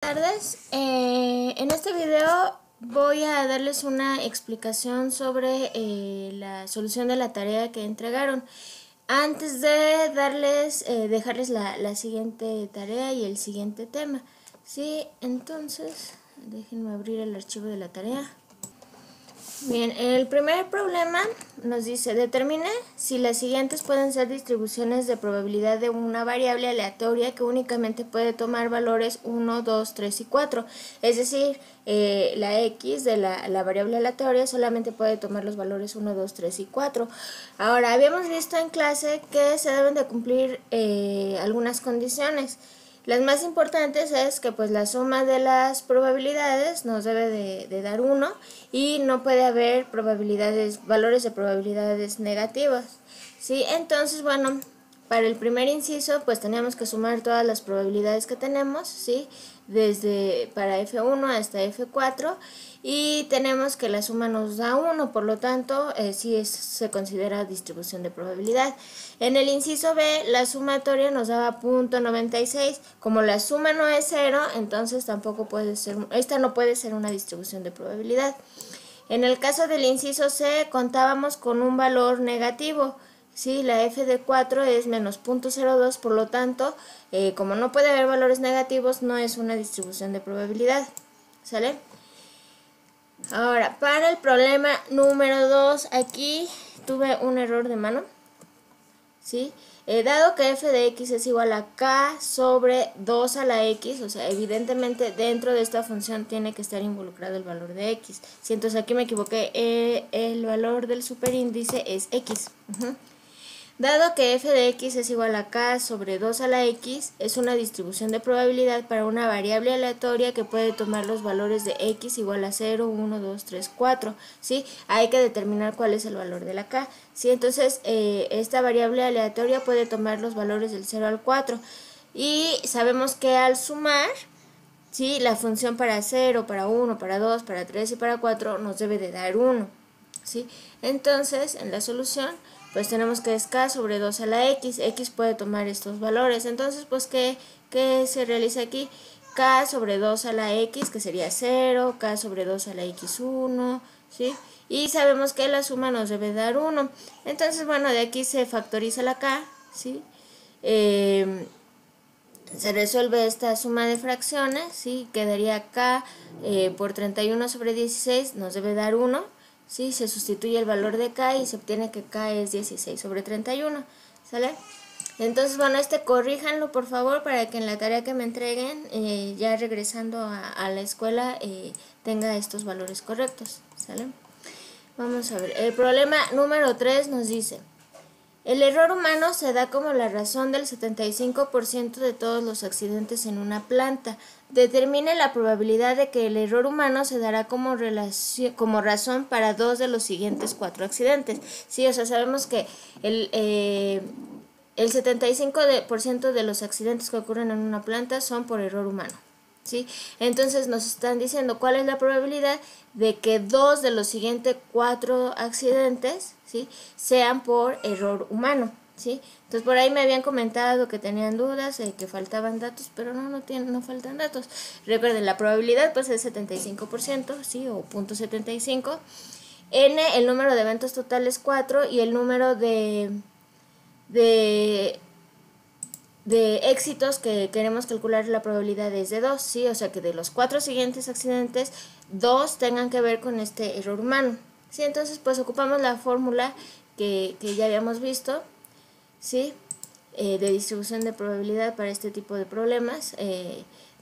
Buenas tardes. En este video voy a darles una explicación sobre la solución de la tarea que entregaron. Antes de dejarles la siguiente tarea y el siguiente tema. Sí, entonces déjenme abrir el archivo de la tarea. Bien, el primer problema nos dice: determine si las siguientes pueden ser distribuciones de probabilidad de una variable aleatoria que únicamente puede tomar valores 1, 2, 3 y 4. Es decir, la x de la variable aleatoria solamente puede tomar los valores 1, 2, 3 y 4. Ahora, habíamos visto en clase que se deben de cumplir algunas condiciones. Las más importantes es que pues la suma de las probabilidades nos debe de dar 1 y no puede haber valores de probabilidades negativas, ¿sí? Entonces, bueno, para el primer inciso pues teníamos que sumar todas las probabilidades que tenemos, ¿sí? Para F1 hasta F4, y tenemos que la suma nos da 1, por lo tanto se considera distribución de probabilidad. En el inciso B, la sumatoria nos daba .96. Como la suma no es 0, entonces tampoco puede ser, esta no puede ser una distribución de probabilidad. En el caso del inciso C, contábamos con un valor negativo. Sí, la f de 4 es menos .02, por lo tanto, como no puede haber valores negativos, no es una distribución de probabilidad. ¿Sale? Ahora, para el problema número 2, aquí tuve un error de mano. ¿Sí? Dado que f de x es igual a k sobre 2 a la x, o sea, evidentemente dentro de esta función tiene que estar involucrado el valor de x. Si entonces aquí me equivoqué, el valor del superíndice es x. Dado que f de x es igual a k sobre 2 a la x, es una distribución de probabilidad para una variable aleatoria que puede tomar los valores de x igual a 0, 1, 2, 3, 4. ¿Sí? Hay que determinar cuál es el valor de la k. ¿Sí? Entonces, esta variable aleatoria puede tomar los valores del 0 al 4. Y sabemos que al sumar, ¿sí?, la función para 0, para 1, para 2, para 3 y para 4 nos debe de dar 1. ¿Sí? Entonces, en la solución, pues tenemos que es k sobre 2 a la x puede tomar estos valores. Entonces, pues, ¿qué se realiza aquí? K sobre 2 a la x, que sería 0, k sobre 2 a la x1, ¿sí? Y sabemos que la suma nos debe dar 1. Entonces, bueno, de aquí se factoriza la k, ¿sí? Se resuelve esta suma de fracciones, ¿sí? Quedaría k por 31 sobre 16, nos debe dar 1. ¿Sí? Se sustituye el valor de k y se obtiene que k es 16 sobre 31. ¿Sale? Entonces, bueno, corríjanlo por favor para que en la tarea que me entreguen, ya regresando a la escuela, tenga estos valores correctos. ¿Sale? Vamos a ver. El problema número 3 nos dice: el error humano se da como la razón del 75% de todos los accidentes en una planta. Determine la probabilidad de que el error humano se dará como razón para 2 de los siguientes 4 accidentes. Sí, o sea, sabemos que el 75% de los accidentes que ocurren en una planta son por error humano. ¿Sí? Entonces nos están diciendo cuál es la probabilidad de que 2 de los siguientes 4 accidentes, ¿sí?, sean por error humano. ¿Sí? Entonces por ahí me habían comentado que tenían dudas, que faltaban datos, pero no faltan datos. Recuerden, la probabilidad pues es 75%, ¿sí?, o .75. N, el número de eventos totales 4, y el número de éxitos que queremos calcular, la probabilidad es de 2, ¿sí? O sea que de los 4 siguientes accidentes, 2 tengan que ver con este error humano. ¿Sí? Entonces pues ocupamos la fórmula que ya habíamos visto, ¿sí?, de distribución de probabilidad para este tipo de problemas,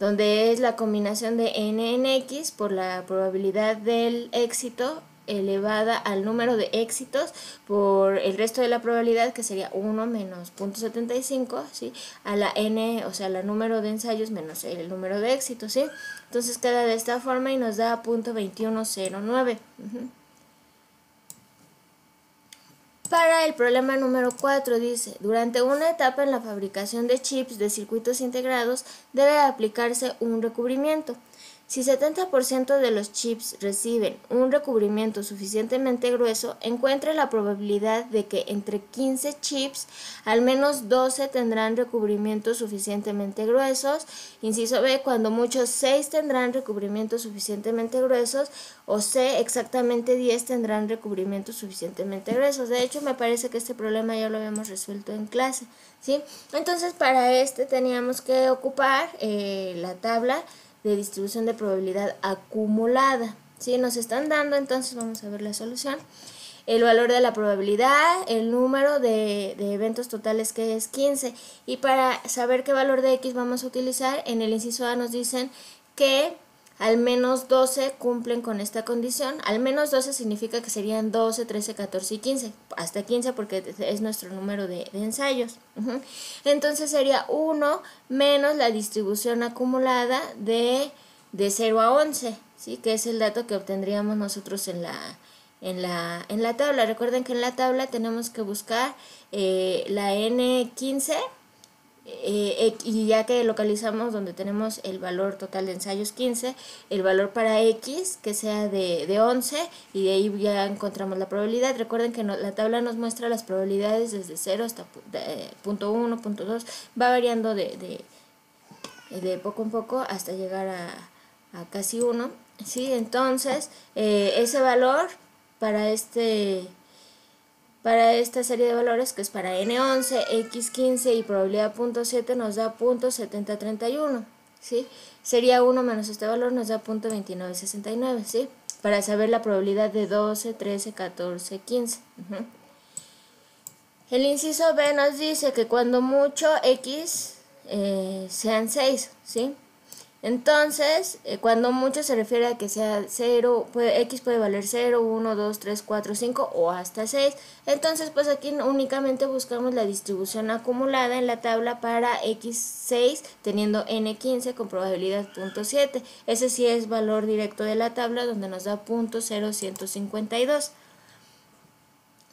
donde es la combinación de n en x por la probabilidad del éxito elevada al número de éxitos por el resto de la probabilidad, que sería 1 menos .75, ¿sí?, a la n, o sea, el número de ensayos menos el número de éxitos, ¿sí? Entonces queda de esta forma y nos da .2109. Para el problema número 4 dice: durante una etapa en la fabricación de chips de circuitos integrados debe aplicarse un recubrimiento. Si 70% de los chips reciben un recubrimiento suficientemente grueso, encuentre la probabilidad de que entre 15 chips, al menos 12 tendrán recubrimientos suficientemente gruesos. Inciso B, cuando muchos 6 tendrán recubrimientos suficientemente gruesos, o C, exactamente 10 tendrán recubrimientos suficientemente gruesos. De hecho, me parece que este problema ya lo habíamos resuelto en clase, ¿sí? Entonces, para este teníamos que ocupar la tabla de distribución de probabilidad acumulada, ¿sí? Nos están dando, entonces vamos a ver la solución. El valor de la probabilidad, el número de eventos totales, que es 15. Y para saber qué valor de X vamos a utilizar, en el inciso A nos dicen que al menos 12 cumplen con esta condición. Al menos 12 significa que serían 12, 13, 14 y 15. Hasta 15 porque es nuestro número de ensayos. Entonces sería 1 menos la distribución acumulada de 0 a 11, ¿sí? Que es el dato que obtendríamos nosotros en la tabla. Recuerden que en la tabla tenemos que buscar la N15, y ya que localizamos donde tenemos el valor total de ensayos 15, el valor para X que sea de 11, y de ahí ya encontramos la probabilidad. Recuerden que la tabla nos muestra las probabilidades desde 0 hasta punto 1, punto 2, va variando de poco en poco hasta llegar a casi 1, ¿sí? Entonces ese valor para esta serie de valores, que es para N11, X15 y probabilidad .7, nos da .7031, ¿sí? Sería 1 menos este valor, nos da .2969, ¿sí? Para saber la probabilidad de 12, 13, 14, 15. El inciso B nos dice que cuando mucho X sean 6, ¿sí? Entonces, cuando mucho se refiere a que sea 0, X puede valer 0, 1, 2, 3, 4, 5 o hasta 6. Entonces, pues aquí únicamente buscamos la distribución acumulada en la tabla para X6 teniendo N15 con probabilidad .7. Ese sí es valor directo de la tabla, donde nos da .0152.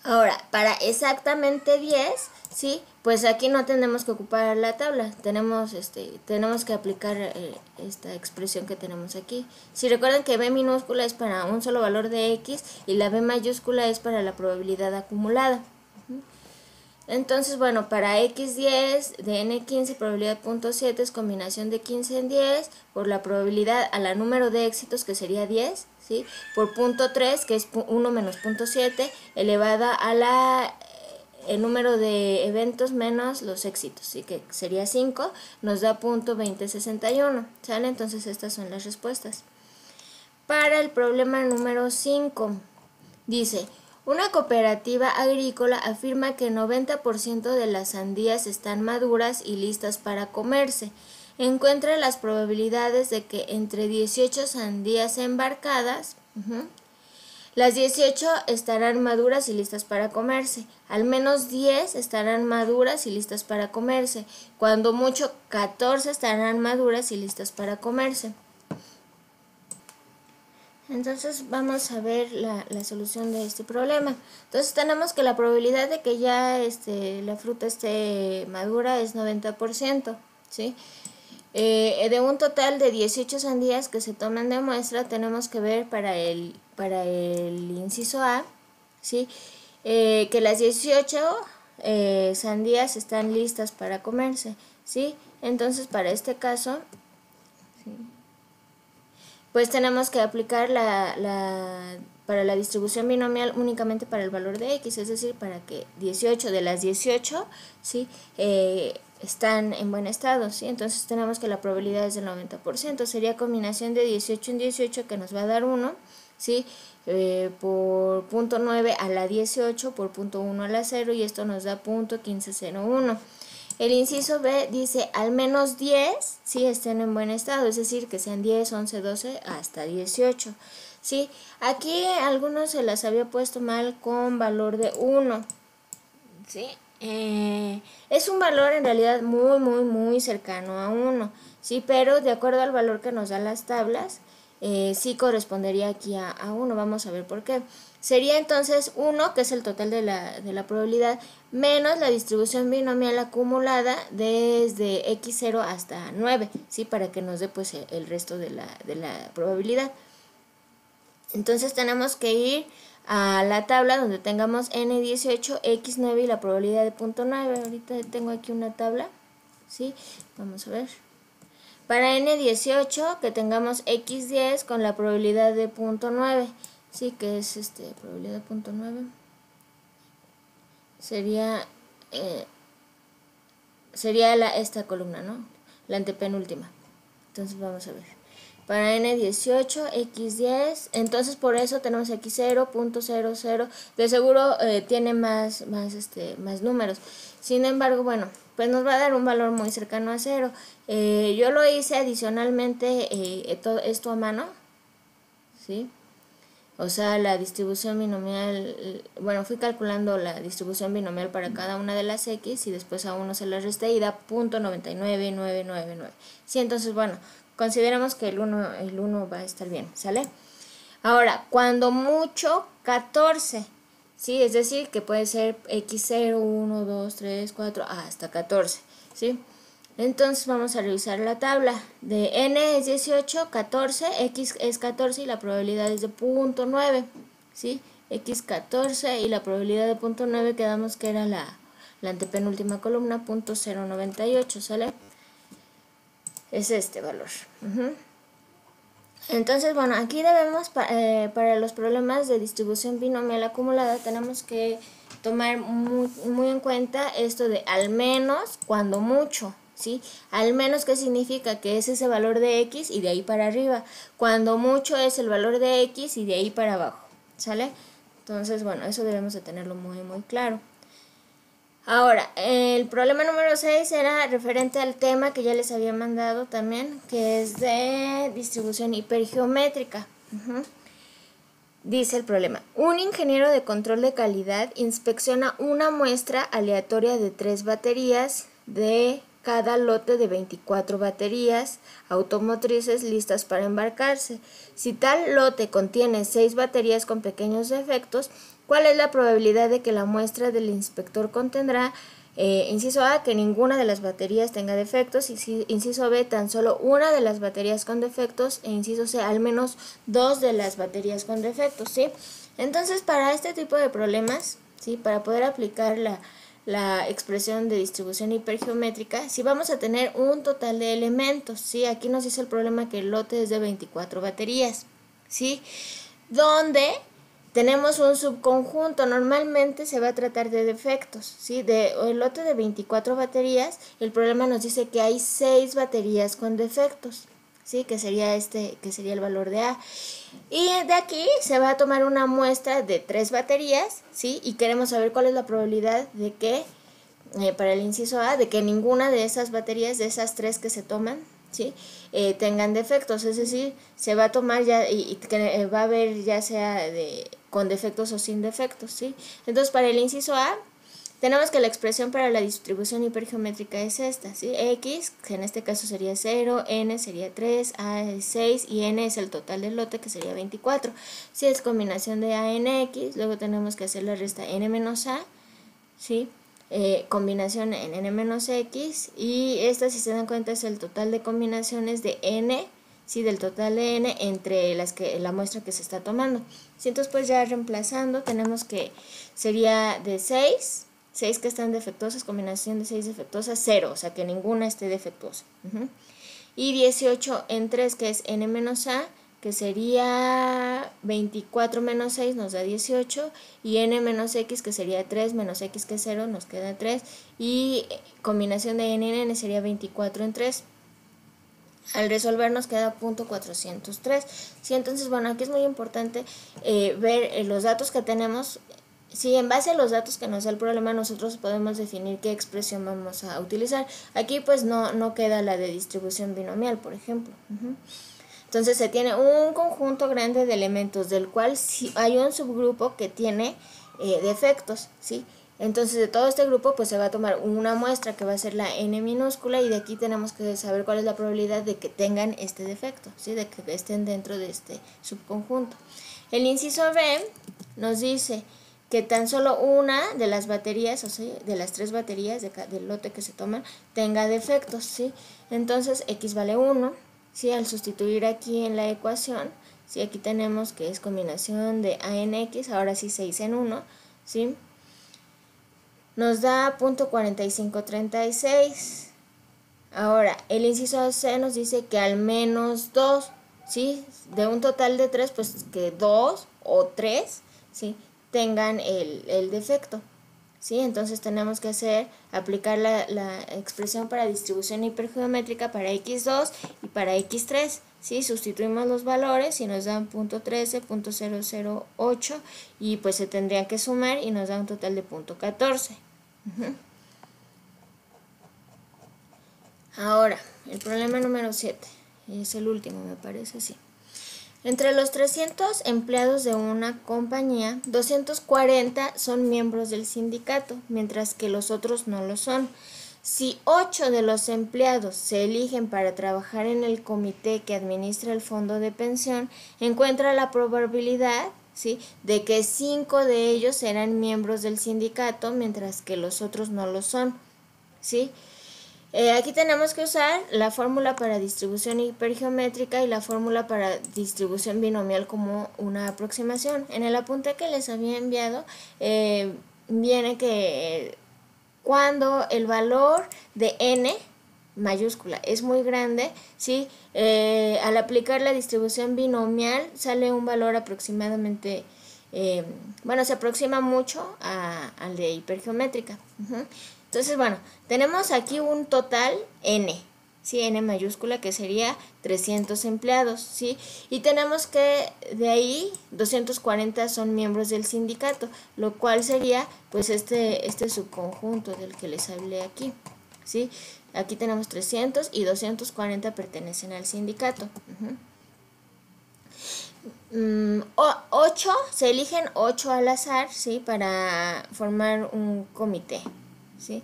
Ahora, para exactamente 10, ¿sí? Pues aquí no tenemos que ocupar la tabla, tenemos que aplicar esta expresión que tenemos aquí. Si recuerdan que B minúscula es para un solo valor de X y la B mayúscula es para la probabilidad acumulada. Entonces, bueno, para X10 de N15 probabilidad .7 es combinación de 15 en 10 por la probabilidad a la número de éxitos, que sería 10, ¿sí? Por .3, que es 1 menos .7, elevada a el número de eventos menos los éxitos, ¿sí? Que sería 5, nos da .2061, ¿sale? Entonces estas son las respuestas. Para el problema número 5, dice: una cooperativa agrícola afirma que el 90% de las sandías están maduras y listas para comerse. Encuentra las probabilidades de que entre 18 sandías embarcadas, las 18 estarán maduras y listas para comerse. Al menos 10 estarán maduras y listas para comerse. Cuando mucho, 14 estarán maduras y listas para comerse. Entonces vamos a ver la solución de este problema. Entonces tenemos que la probabilidad de que ya la fruta esté madura es 90%, ¿sí? De un total de 18 sandías que se toman de muestra, tenemos que ver para el inciso A, ¿sí? Que las 18 sandías están listas para comerse, ¿sí? Entonces para este caso, ¿sí?, pues tenemos que aplicar para la distribución binomial únicamente para el valor de X, es decir, para que 18 de las 18, ¿sí?, están en buen estado, ¿sí? Entonces tenemos que la probabilidad es del 90%, sería combinación de 18 en 18, que nos va a dar 1, ¿sí? Por .9 a la 18 por .1 a la 0, y esto nos da .1501. El inciso B dice al menos 10 sí estén en buen estado, es decir, que sean 10, 11, 12 hasta 18. ¿Sí? Aquí algunos se las había puesto mal con valor de 1. ¿Sí? Es un valor en realidad muy cercano a 1, ¿sí? Pero de acuerdo al valor que nos dan las tablas, sí correspondería aquí a 1. Vamos a ver por qué. Sería entonces 1, que es el total de la probabilidad, menos la distribución binomial acumulada desde x0 hasta 9, ¿sí? Para que nos dé pues el resto de la probabilidad. Entonces tenemos que ir a la tabla donde tengamos n18, x9 y la probabilidad de 0.9. Ahorita tengo aquí una tabla, ¿sí? Vamos a ver. Para n18 que tengamos x10 con la probabilidad de 0.9, ¿sí? Que es probabilidad de 0.9. Sería esta columna, ¿no? La antepenúltima. Entonces vamos a ver. Para n18, x10, entonces por eso tenemos x0, 0.00, de seguro tiene más números. Sin embargo, bueno, pues nos va a dar un valor muy cercano a 0. Yo lo hice adicionalmente esto a mano, ¿sí? O sea, la distribución binomial, bueno, fui calculando la distribución binomial para cada una de las x y después a 1 se la resté y da 0.99999. Sí, entonces, bueno, consideramos que el 1 va a estar bien, ¿sale? Ahora, cuando mucho, 14, ¿sí? Es decir, que puede ser x0, 1, 2, 3, 4, hasta 14, ¿sí? Entonces vamos a revisar la tabla. De n es 18, 14, x es 14 y la probabilidad es de 0.9, ¿sí? X 14 y la probabilidad de 0.9 quedamos que era la antepenúltima columna, 0.098, ¿sale? Es este valor. Entonces, bueno, aquí debemos, para los problemas de distribución binomial acumulada, tenemos que tomar muy en cuenta esto de al menos, cuando mucho, ¿sí? Al menos, ¿qué significa? Que es ese valor de x y de ahí para arriba. Cuando mucho es el valor de x y de ahí para abajo, ¿sale? Entonces, bueno, eso debemos de tenerlo muy claro. Ahora, el problema número 6 era referente al tema que ya les había mandado también, que es de distribución hipergeométrica. Dice el problema: un ingeniero de control de calidad inspecciona una muestra aleatoria de 3 baterías de cada lote de 24 baterías automotrices listas para embarcarse. Si tal lote contiene 6 baterías con pequeños defectos, ¿cuál es la probabilidad de que la muestra del inspector contendrá, inciso A, que ninguna de las baterías tenga defectos, y inciso B, tan solo una de las baterías con defectos, e inciso C, al menos 2 de las baterías con defectos, ¿sí? Entonces, para este tipo de problemas, ¿sí? Para poder aplicar la expresión de distribución hipergeométrica, si vamos a tener un total de elementos, ¿sí? Aquí nos dice el problema que el lote es de 24 baterías, ¿sí? Donde tenemos un subconjunto, normalmente se va a tratar de defectos, ¿sí? El lote de 24 baterías, el problema nos dice que hay 6 baterías con defectos, ¿sí? Que sería el valor de A. Y de aquí se va a tomar una muestra de 3 baterías, ¿sí? Y queremos saber cuál es la probabilidad de que, para el inciso A, de que ninguna de esas baterías, de esas 3 que se toman, ¿sí? Tengan defectos, es decir, se va a tomar ya y que va a haber ya sea con defectos o sin defectos, ¿sí? Entonces, para el inciso A, tenemos que la expresión para la distribución hipergeométrica es esta, ¿sí? X, que en este caso sería 0, N sería 3, A es 6 y N es el total del lote, que sería 24. Si es combinación de A, N, X, luego tenemos que hacer la resta N menos A, ¿sí? Combinación en n menos x, y esta, si se dan cuenta, es el total de combinaciones de n, ¿sí? Del total de n entre la muestra que se está tomando. ¿Sí? Entonces, pues ya reemplazando, tenemos que sería de 6 que están defectuosas, combinación de 6 defectuosas, 0, o sea que ninguna esté defectuosa. Y 18 en 3, que es n menos a, que sería 24 menos 6 nos da 18, y n menos x, que sería 3 menos x, que es 0, nos queda 3, y combinación de n en n sería 24 en 3. Al resolver nos queda 0.403. Sí, entonces, bueno, aquí es muy importante ver los datos que tenemos. Sí, en base a los datos que nos da el problema, nosotros podemos definir qué expresión vamos a utilizar. Aquí pues no queda la de distribución binomial, por ejemplo. Entonces se tiene un conjunto grande de elementos, del cual sí hay un subgrupo que tiene defectos, ¿sí? Entonces de todo este grupo pues se va a tomar una muestra que va a ser la n minúscula, y de aquí tenemos que saber cuál es la probabilidad de que tengan este defecto, ¿sí? De que estén dentro de este subconjunto. El inciso B nos dice que tan solo una de las baterías, o sea, de las 3 baterías del lote que se toman, tenga defectos, ¿sí? Entonces x vale 1, ¿sí? Al sustituir aquí en la ecuación, ¿sí? Aquí tenemos que es combinación de a en x, ahora sí 6 en 1, ¿sí? Nos da .4536. Ahora, el inciso C nos dice que al menos 2, ¿sí? De un total de 3, pues que 2 o 3, ¿sí? Tengan el defecto, ¿sí? Entonces tenemos que aplicar la expresión para distribución hipergeométrica para x2 y para x3, ¿sí? Sustituimos los valores y nos dan .13, .008, y pues se tendrían que sumar y nos da un total de .14. Ahora, el problema número 7, es el último, me parece, sí. Entre los 300 empleados de una compañía, 240 son miembros del sindicato, mientras que los otros no lo son. Si 8 de los empleados se eligen para trabajar en el comité que administra el fondo de pensión, encuentra la probabilidad, ¿sí?, de que 5 de ellos serán miembros del sindicato, mientras que los otros no lo son, ¿sí? Aquí tenemos que usar la fórmula para distribución hipergeométrica y la fórmula para distribución binomial como una aproximación. En el apunte que les había enviado viene que cuando el valor de n mayúscula es muy grande, ¿sí? Al aplicar la distribución binomial sale un valor aproximadamente, bueno, se aproxima mucho al de hipergeométrica. Entonces, bueno, tenemos aquí un total n, ¿sí? N mayúscula, que sería 300 empleados, ¿sí? Y tenemos que de ahí 240 son miembros del sindicato, lo cual sería pues este subconjunto del que les hablé aquí, ¿sí? Aquí tenemos 300 y 240 pertenecen al sindicato. 8, se eligen 8 al azar, ¿sí?, para formar un comité, ¿sí?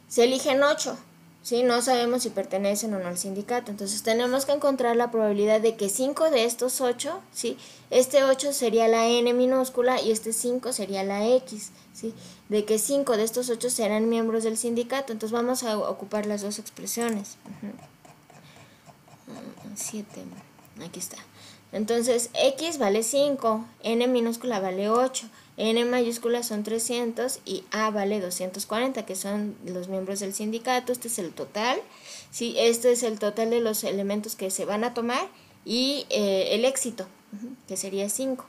Se eligen 8, ¿sí? No sabemos si pertenecen o no al sindicato, entonces tenemos que encontrar la probabilidad de que 5 de estos 8, ¿sí? Este 8 sería la n minúscula y este 5 sería la x, ¿sí? De que 5 de estos 8 serán miembros del sindicato, entonces vamos a ocupar las dos expresiones. 7, aquí está. Entonces, x vale 5, n minúscula vale 8, n mayúscula son 300 y a vale 240, que son los miembros del sindicato. Este es el total, ¿sí? Este es el total de los elementos que se van a tomar y el éxito, que sería 5.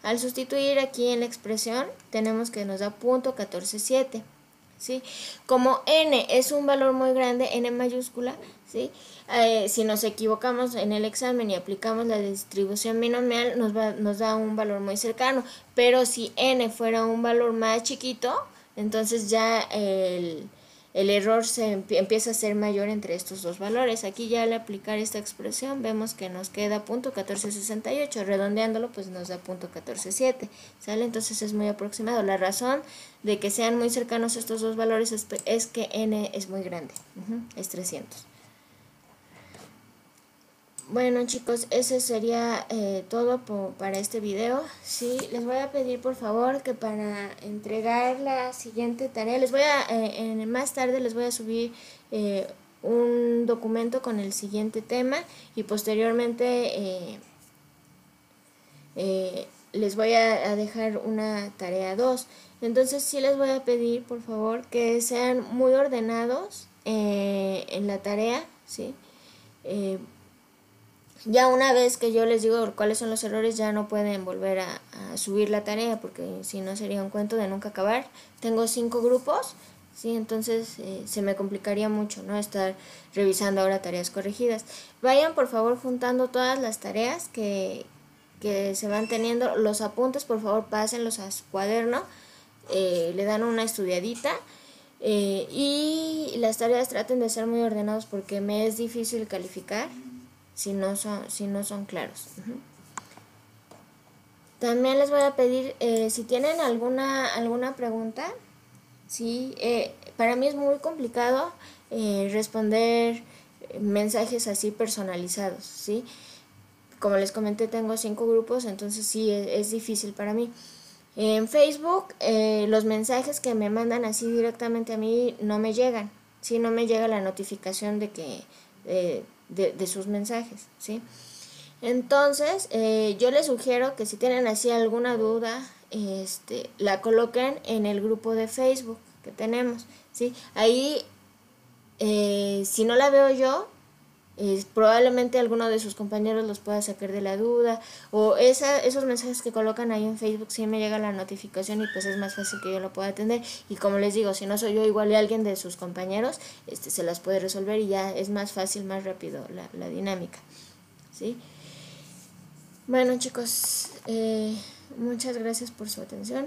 Al sustituir aquí en la expresión, tenemos que nos da .147, ¿sí? Como n es un valor muy grande, n mayúscula, ¿sí? Si nos equivocamos en el examen y aplicamos la distribución binomial, nos da un valor muy cercano, pero si n fuera un valor más chiquito, entonces ya el error empieza a ser mayor entre estos dos valores. Aquí ya al aplicar esta expresión vemos que nos queda .1468, redondeándolo pues nos da .147, ¿sale? Entonces es muy aproximado. La razón de que sean muy cercanos estos dos valores es que n es muy grande, es 300. Bueno, chicos, ese sería todo para este video. Sí, les voy a pedir por favor que para entregar la siguiente tarea, más tarde les voy a subir un documento con el siguiente tema, y posteriormente les voy a dejar una tarea 2. Entonces sí les voy a pedir por favor que sean muy ordenados en la tarea, ¿sí? Ya una vez que yo les digo cuáles son los errores, ya no pueden volver a subir la tarea, porque si no sería un cuento de nunca acabar. Tengo 5 grupos, ¿sí? Entonces se me complicaría mucho, ¿no?, estar revisando ahora tareas corregidas. Vayan por favor juntando todas las tareas que se van teniendo. Los apuntes por favor pásenlos a su cuaderno, le dan una estudiadita. Y las tareas traten de ser muy ordenados, porque me es difícil calificar si no son claros. También les voy a pedir, si tienen alguna pregunta, ¿sí? Para mí es muy complicado responder mensajes así personalizados, ¿sí? Como les comenté, tengo 5 grupos, entonces sí, es difícil para mí. En Facebook, los mensajes que me mandan así directamente a mí no me llegan, ¿sí? No me llega la notificación de que de sus mensajes, ¿sí? Entonces, yo les sugiero que si tienen así alguna duda, la coloquen en el grupo de Facebook que tenemos, ¿sí? Ahí, si no la veo yo, probablemente alguno de sus compañeros los pueda sacar de la duda, o esos mensajes que colocan ahí en Facebook sí me llega la notificación y pues es más fácil que yo lo pueda atender. Y como les digo, si no soy yo, igual y alguien de sus compañeros se las puede resolver y ya es más fácil, más rápido la dinámica, ¿sí? Bueno, chicos, muchas gracias por su atención.